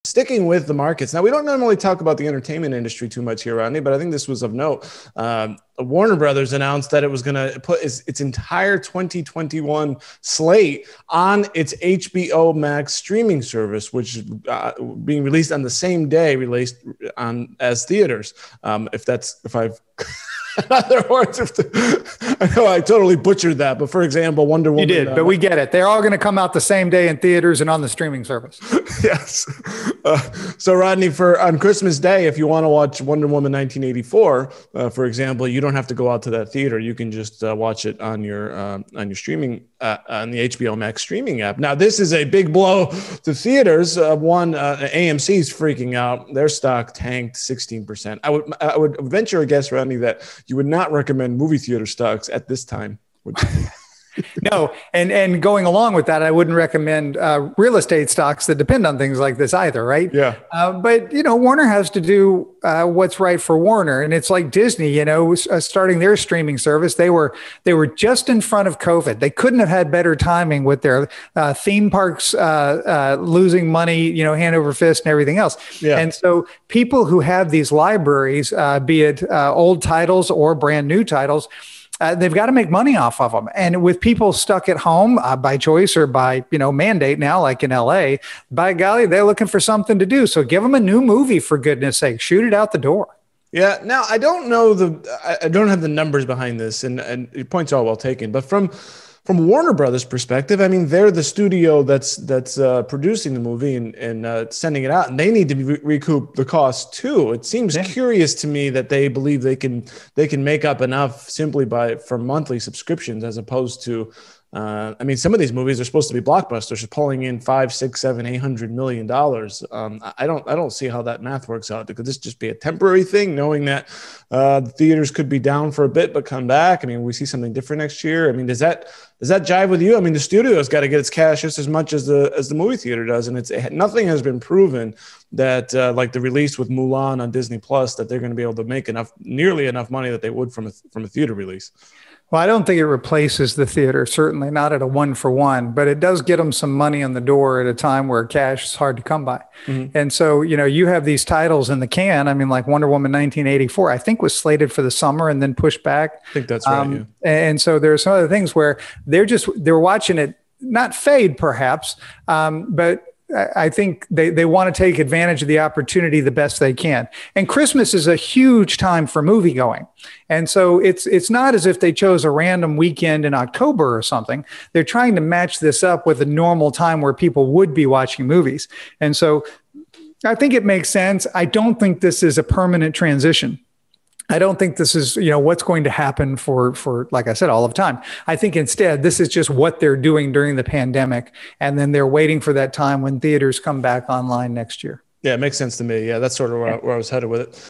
Sticking with the markets. Now, we don't normally talk about the entertainment industry too much here, Rodney, but I think this was of note. Warner Brothers announced that it was going to put its entire 2021 slate on its HBO Max streaming service, which is being released on the same day released on as theaters. If I've in other words, I know I totally butchered that, but for example, Wonder Woman. You did, but we get it. They're all going to come out the same day in theaters and on the streaming service. Yes. So Rodney, on Christmas Day, if you want to watch Wonder Woman 1984, for example, you don't have to go out to that theater. You can just watch it on your streaming on the HBO Max streaming app. Now, this is a big blow to theaters. AMC's freaking out. Their stock tanked 16%. I would venture a guess, Rodney, that you would not recommend movie theater stocks at this time. No, and going along with that, I wouldn't recommend real estate stocks that depend on things like this either, right? Yeah. But Warner has to do what's right for Warner, and it's like Disney. Starting their streaming service, they were just in front of COVID. They couldn't have had better timing with their theme parks losing money, hand over fist and everything else. Yeah. And so people who have these libraries, be it old titles or brand new titles. They've got to make money off of them. And with people stuck at home by choice or by, mandate now, like in LA, by golly, they're looking for something to do. So give them a new movie, for goodness sake. Shoot it out the door. Yeah. Now, I don't know I don't have the numbers behind this, and your point's all well taken. But from Warner Brothers' perspective, I mean, they're the studio that's producing the movie and sending it out, and they need to recoup the cost too. It seems curious to me that they believe they can make up enough simply for monthly subscriptions, as opposed to. Some of these movies are supposed to be blockbusters, pulling in $500, $600, $700, $800 million. I don't see how that math works out. Could this just be a temporary thing, knowing that the theaters could be down for a bit but come back? I mean, we see something different next year. I mean, does that jive with you? I mean, the studio's got to get its cash just as much as the movie theater does, and nothing has been proven that like the release with Mulan on Disney Plus, that they're going to be able to make nearly enough money that they would from a theater release. Well, I don't think it replaces the theater, certainly not at a 1-for-1, but it does get them some money on the door at a time where cash is hard to come by. Mm-hmm. And so, you have these titles in the can. I mean, like Wonder Woman 1984, I think was slated for the summer and then pushed back. I think that's right. Yeah. And so there are some other things where they're watching it not fade perhaps, but I think they want to take advantage of the opportunity the best they can. And Christmas is a huge time for movie going. And so it's not as if they chose a random weekend in October or something. They're trying to match this up with a normal time where people would be watching movies. And so I think it makes sense. I don't think this is a permanent transition. I don't think this is, what's going to happen for, like I said, all of time. I think instead, this is just what they're doing during the pandemic. And then they're waiting for that time when theaters come back online next year. Yeah, it makes sense to me. Yeah, that's sort of where I was headed with it.